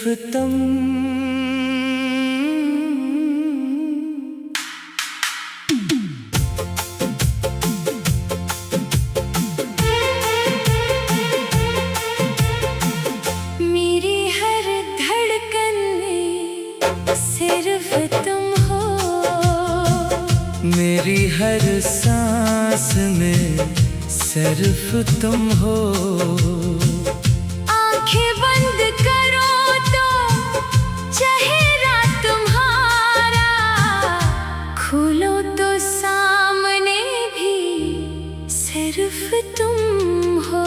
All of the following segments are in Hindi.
तुम। मेरी हर धड़कन में सिर्फ तुम हो, मेरी हर सांस में सिर्फ तुम हो। आंखें बंद करो तो चेहरा तुम्हारा, खोलो तो सामने भी सिर्फ तुम हो।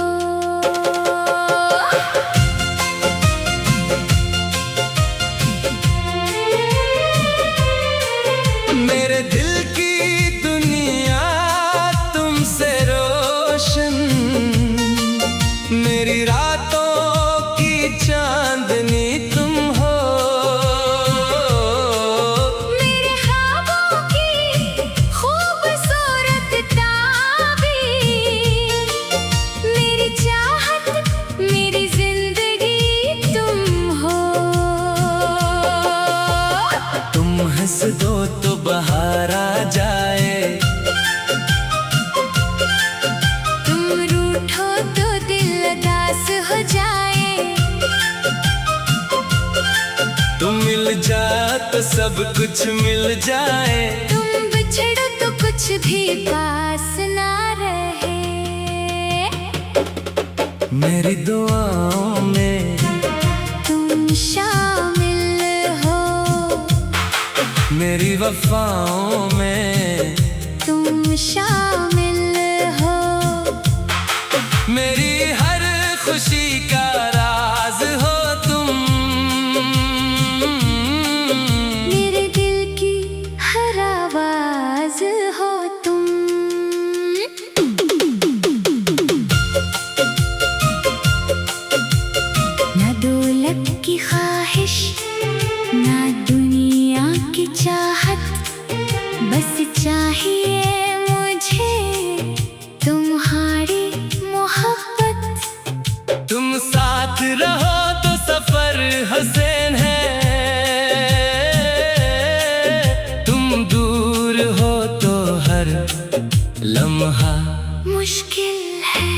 मेरे दिल की दुनिया तुमसे रोशन, मेरी रातों की चांदनी तुम हो। मेरे ख्वाबों की खूबसूरत ताबीर, मेरी चाहत मेरी जिंदगी तुम हो। तुम हंस दो तो बाहर आ जाए, तुम रूठो तो दिल उदास हो जाए। तुम मिल जा तो सब कुछ मिल जाए, तुम बिछड़ो तो कुछ भी पास ना रहे। मेरी दुआओं में तुम शामिल हो, मेरी वफाओं में तुम शामिल हो। मेरी हर खुशी का राज हो तुम। मेरे दिल की हर आवाज हो तुम। ना दौलत की ख्वाहिश, ना दुनिया की चाहत, बस चाहिए मुझे तुम्हारी मोहब्बत। तुम साथ रहो तो सफर हसीन है, तुम दूर हो तो हर लम्हा मुश्किल है।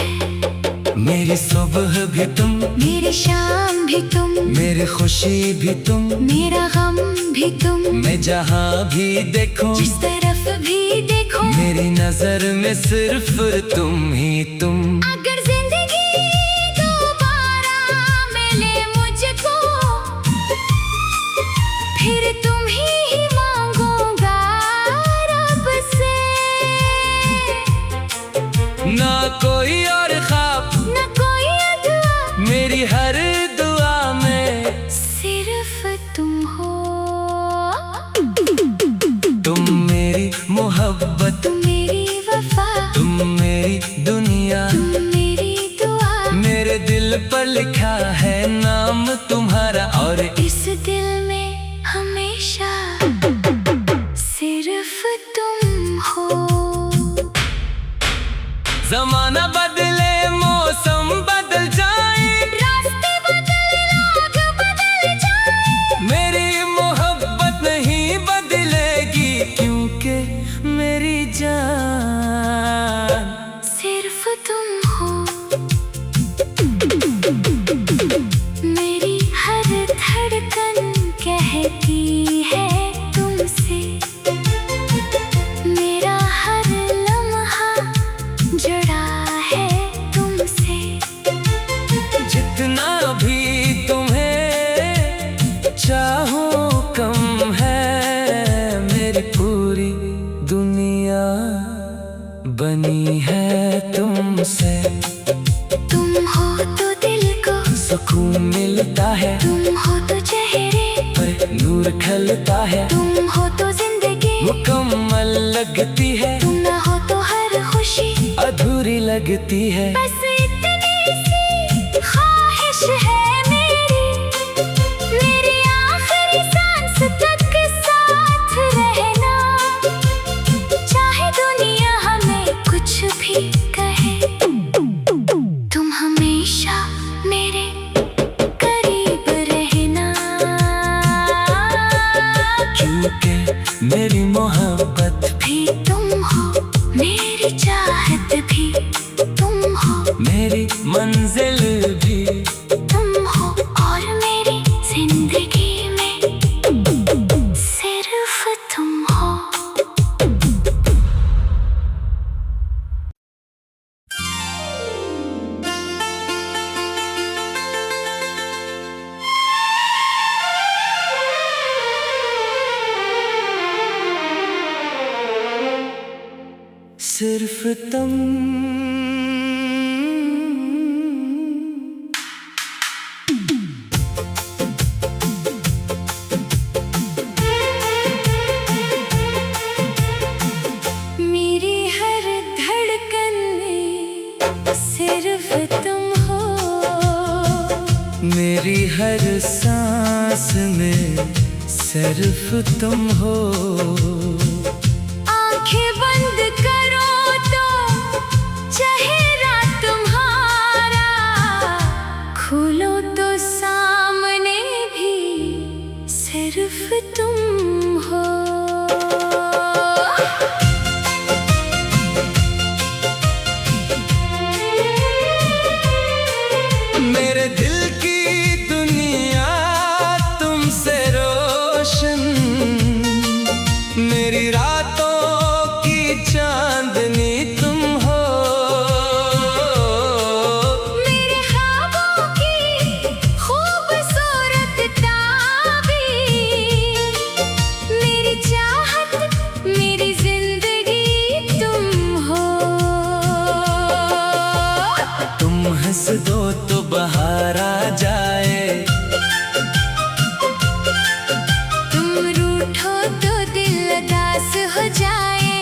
मेरी सुबह भी तुम, मेरी शाम भी तुम, मेरी खुशी भी तुम, मेरा गम भी तुम। मैं जहाँ भी देखूं, जिस तरफ भी देखो, मेरी नजर में सिर्फ तुम ही तुम। अगर जिंदगी दोबारा मिले मुझको, फिर तुम ही मांगूंगा रब से। ना कोई और ख्वाब, न कोई अदुआ, मेरी हर दुआ में सिर्फ तुम हो। तुम मेरी मोहब्बत, तुम मेरी वफा, तुम मेरी दुनिया। तुम मेरी दुआ। मेरे दिल पर लिखा है नाम तुम्हारा, और इस दिल में हमेशा सिर्फ तुम हो। जमाना बदले मौसम बदल जाए, रास्ते बदले लोग बदल जाए, मेरी मोहब्बत नहीं बदलेगी, क्योंकि मेरी जान सिर्फ तुम हो। मेरी हर धड़कन कहती है तुमसे, मेरा हर लम्हा जुड़ा है तुमसे। जितना भी तुम्हें चाहूं कम है, मेरी पूरी दुनिया बनी है तुमसे। तुम हो तो दिल को सुकून मिलता है, तुम हो तो चेहरे पर नूर खलता है, तुम हो तो जिंदगी मुकम्मल लगती है, तुम ना हो तो हर खुशी अधूरी लगती है। बस इतनी सी ख्वाहिश है मेरी, मेरी आखिरी सांस तक साथ रहना। चाहे दुनिया हमें कुछ भी कहे, तुम हमेशा मेरे करीब रहना। सिर्फ तुम। मेरी हर धड़कन में सिर्फ तुम हो, मेरी हर सांस में सिर्फ तुम हो। आंखें बंद करो तो चेहरा तुम्हारा, खोलो तो सामने भी सिर्फ तुम हो। मेरे दिल की दुनिया तुमसे रोशन, मेरी रातों की चांदनी तुम हो। मेरे ख्वाबों की खूबसूरत ताबीर, मेरी चाहत मेरी जिंदगी तुम हो। तुम हंस दो तो बाहर आ जाए, तुम रूठो तो दिल उदास हो जाए।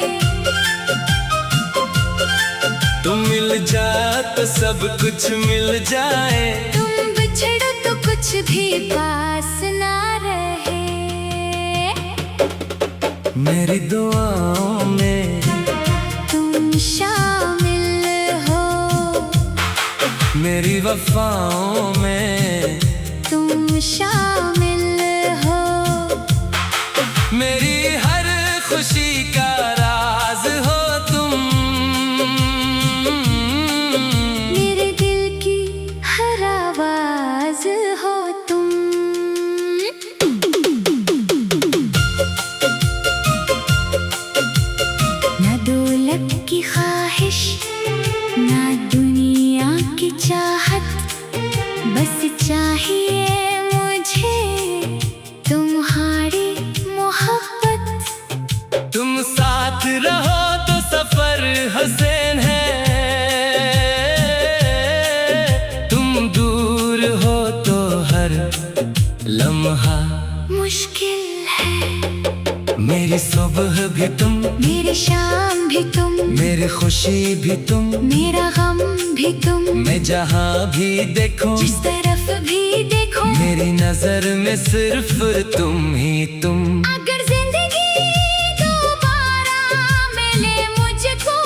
तुम मिल जा तो सब कुछ मिल जाए, तुम बिछड़ो तो कुछ भी पास ना रहे। मेरी दुआओं में तुम शामिल हो, मेरी वफाओं में तुम शामिल हो। मेरी हर खुशी का राज हो तुम। मेरे दिल की हर आवाज हो तुम। ना दौलत की ख्वाहिश, ना दुनिया की चाहत, बस चाहिए मुझे तुम्हारी मोहब्बत। तुम साथ रहो तो सफर हसीन है, तुम दूर हो तो हर लम्हा मुश्किल है। मेरी सुबह भी तुम, मेरी शाम भी तुम, मेरी खुशी भी तुम, मेरा गम भी तुम। मैं जहाँ भी देखूं, जिस तरफ भी देखो, मेरी नजर में सिर्फ तुम ही तुम। अगर जिंदगी दोबारा मिले मुझको,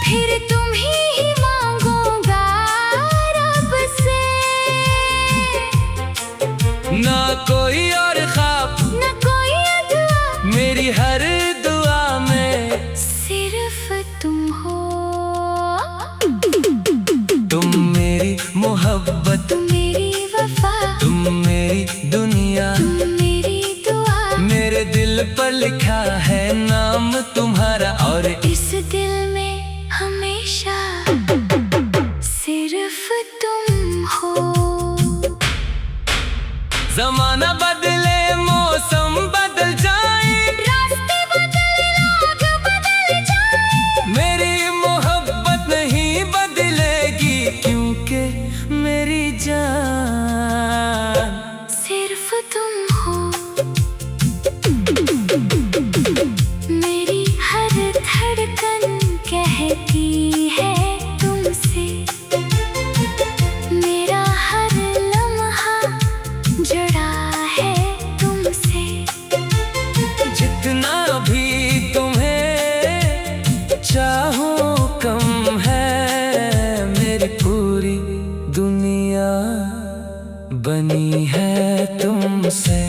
फिर तुम ही मांगूंगा रब से। ना कोई और ख्वाब, न कोई अदुआ, मेरी हर दुआ में सिर्फ तुम हो। तुम मेरी मोहब्बत, तुम मेरी वफा, तुम मेरी दुनिया। तुम मेरी दुआ। मेरे दिल पर लिखा है नाम तुम्हारा, और इस दिल में हमेशा सिर्फ तुम हो। जमाना बदले मौसम बदल जाए, रास्ते बदले लोग बदल जाए, मेरी मोहब्बत नहीं बदलेगी, क्योंकि मेरी जान सिर्फ तुम हो। मेरी हर धड़कन कहती है तुमसे, मेरा हर लम्हा जुड़ा है तुमसे। जितना भी तुम्हें चाहूं कम है, मेरी पूरी दुनिया बनी है तुमसे।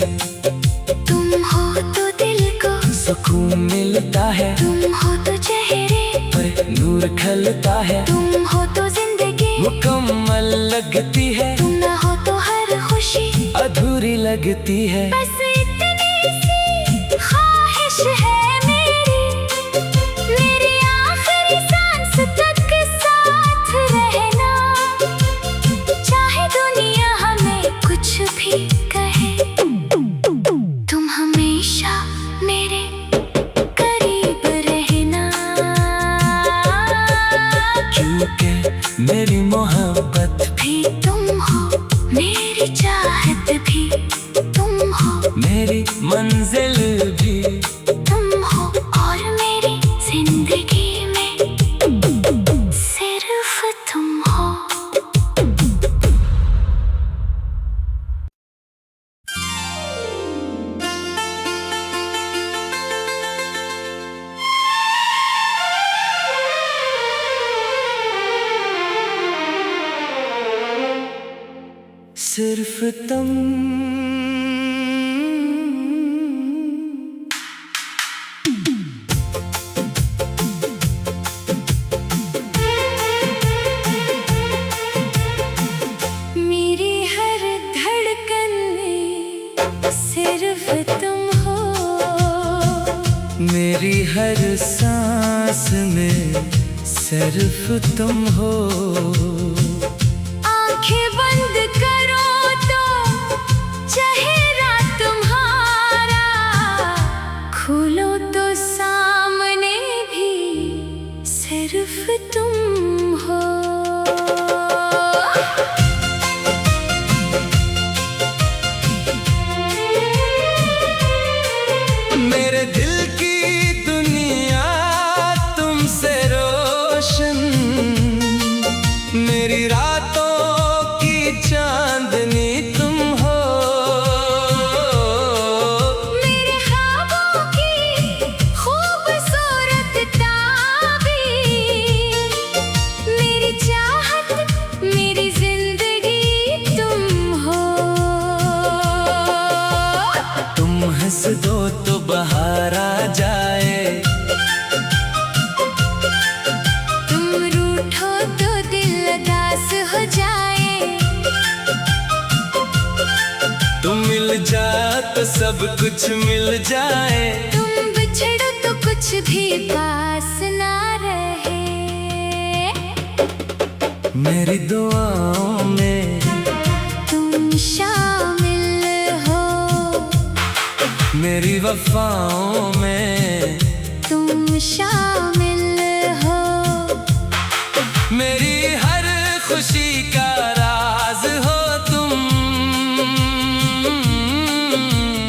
तुम हो तो दिल को सुकून मिलता है, तुम हो तो चेहरे पर नूर खलता है, तुम हो तो जिंदगी मुकम्मल लगती है, तुम ना हो तो हर खुशी अधूरी लगती है। बस इतनी सी ख्वाहिश है मेरी, मेरी आखिरी सांस तक साथ रहना। चाहे दुनिया हमें कुछ भी कहे, तुम हमेशा मेरे करीब रहे। मंजिल भी तुम हो और मेरी जिंदगी में सिर्फ तुम हो। सिर्फ तुम मेरी हर धड़कन में सिर्फ तुम हो। मेरी हर सांस में सिर्फ तुम हो। आंखें बंद करो तो चेहरा तुम्हारा, खोलो तो सामने भी सिर्फ तुम हो। मेरे दिल की दुनिया तुमसे रोशन, मेरी रातों की चांदनी तुम हो। मेरे ख्वाबों की खूबसूरत ताबीर, मेरी चाहत मेरी जिंदगी तुम हो। तुम हंस दो तो बाहर आ जाए, तुम रूठो तो दिल उदास हो जाए। तुम मिल जा तो सब कुछ मिल जाए। तुम बिछड़ो तो कुछ भी पास ना रहे। मेरी दुआओं में तुम शामिल हो, मेरी वफाओं में तुम शामिल हो। मेरी हर खुशी का राज हो तुम।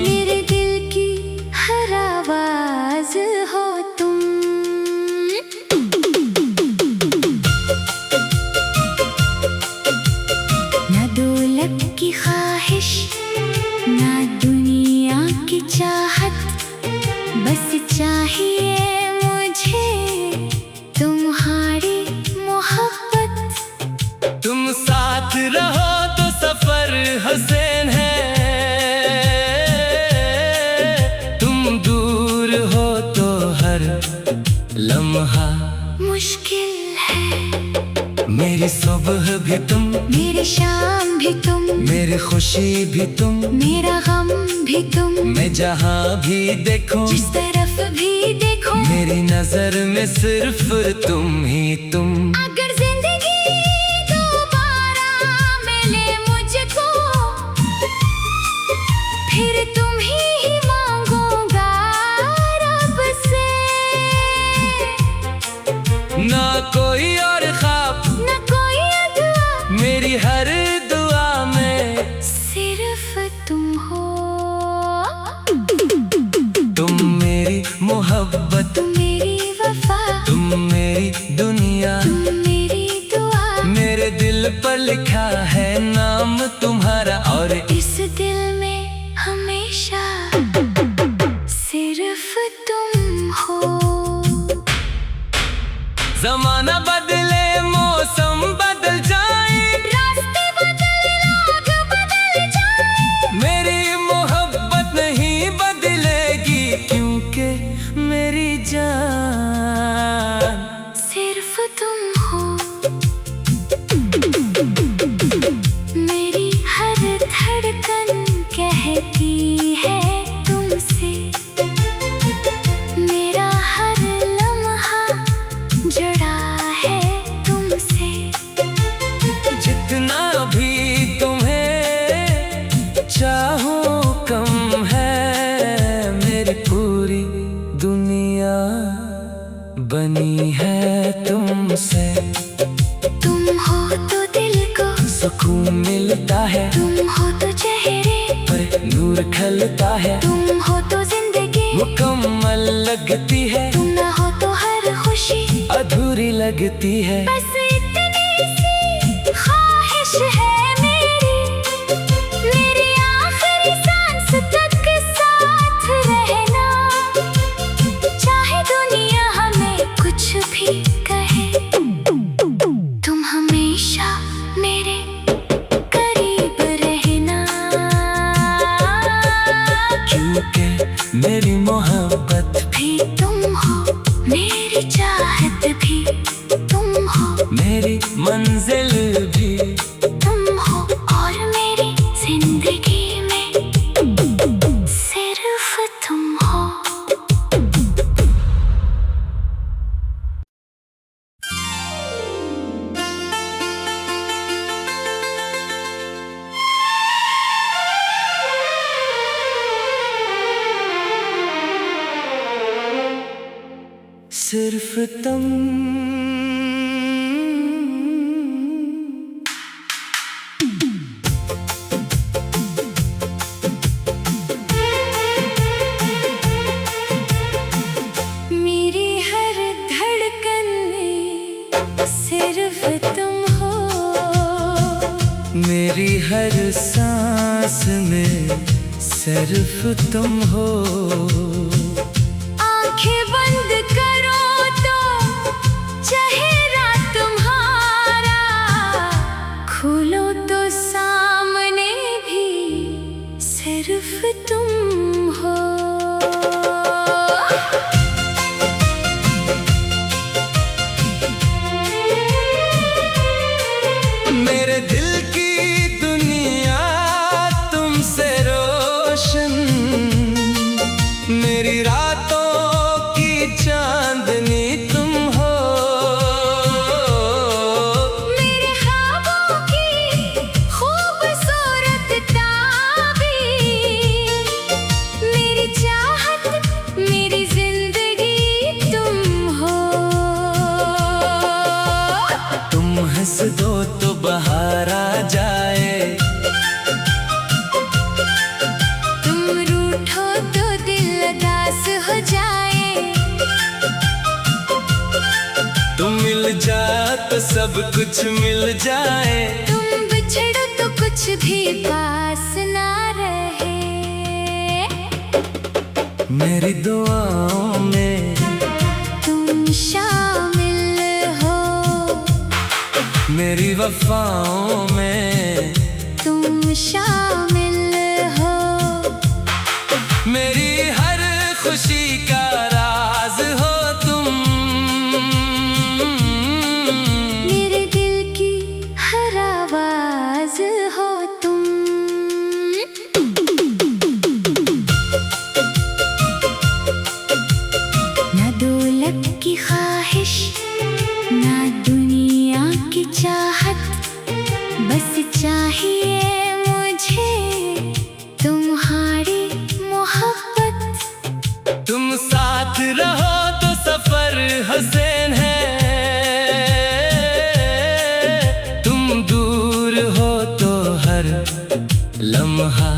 मेरे दिल की हर आवाज हो तुम। ना दौलत की ख्वाहिश ना दुनिया की चाहत, बस चाहिए मुझे तुम्हारी मोहब्बत। तुम साथ रहो तो सफर हसीन है, तुम दूर हो तो हर लम्हा मुश्किल है। मेरी सुबह भी तुम, मेरी शाम भी तुम, मेरी खुशी भी तुम, मेरा गम भी तुम। मैं जहाँ भी देखूं, जिस तरफ भी देखो, मेरी नजर में सिर्फ तुम ही तुम। अगर जिंदगी दोबारा मिले मुझको, फिर तुम ही मांगूंगा रब से। ना कोई और ख्वाब न कोई अदुआ, मेरी हर दुआ में सिर्फ तुम हो। तुम मेरी मोहब्बत, तुम मेरी वफा, तुम मेरी दुनिया। तुम मेरी दुआ। मेरे दिल पर लिखा है नाम तुम्हारा, और इस दिल में हमेशा सिर्फ तुम हो। जमाना बदले मौसम बदल जाए, रास्ते बदले लोग बदल जाए, मेरी मोहब्बत नहीं बदलेगी, क्योंकि मेरी जान सिर्फ तुम हो। मेरी हर धड़कन कहती है तुमसे, मेरा हर लम्हा जुड़ा है तुमसे। जितना भी तुम्हें चाहूं कम है, मेरी पूरी दुनिया बनी है तुमसे। तुम हो तो दिल को सुकून मिलता है, तुम हो तो चेहरे पर नूर नूर खलता है। तुम हो तो जिंदगी मुकम्मल लगती है। तुम ना हो तो हर खुशी अधूरी लगती है। बस इतनी सी ख्वाहिश है मेरी, मेरी आखिरी सांस तक साथ रहना। चाहे दुनिया हमें कुछ भी कहे, तुम हमेशा मेरे करीब रहना। क्योंकि मेरी मोहब्बत भी तुम हो, मेरी चाहत भी तुम हो, मेरी मंजिल भी तुम हो, और मेरी जिंदगी में सिर्फ तुम हो। सिर्फ तुम। मेरी हर धड़कन में सिर्फ तुम हो, मेरी हर सांस में सिर्फ तुम हो। आंखें बंद करो तो चेहरा तुम्हारा, खोलो तो सामने भी सिर्फ तुम हो। मेरे दिल की दुनिया तुमसे रोशन, मेरी रातों की चांदनी तुम हो। मेरे ख्वाबों की खूबसूरत ताबीर, मेरी चाहत, मेरी जिंदगी तुम हो। तुम हंस दो तो बाहर आ जाए, तुम रूठो तो दिल उदास हो जाए। तुम मिल जा तो सब कुछ मिल जाए। तुम बिछड़ो तो कुछ भी पास ना रहे। मेरी दुआओं में तुम शामिल हो, मेरी वफाओं में तुम शामिल हो। मेरी हर खुशी का राज हो तुम। मेरे दिल की हर आवाज हो तुम। ना दौलत की ख्वाहिश, ना दुनिया की चाहत, बस चाहिए मुझे तुम्हारी मोहब्बत। तुम साथ रहो तो सफर हसीन है, तुम दूर हो तो हर लम्हा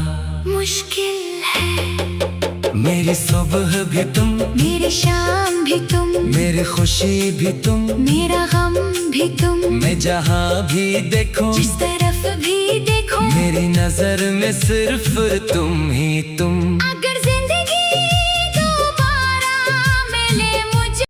मुश्किल है। मेरी सुबह भी तुम, मेरी शाम भी तुम, मेरी खुशी भी तुम, मेरा गम भी तुम। मैं जहाँ भी देखूं, जिस तरफ भी देखो, मेरी नजर में सिर्फ तुम ही तुम।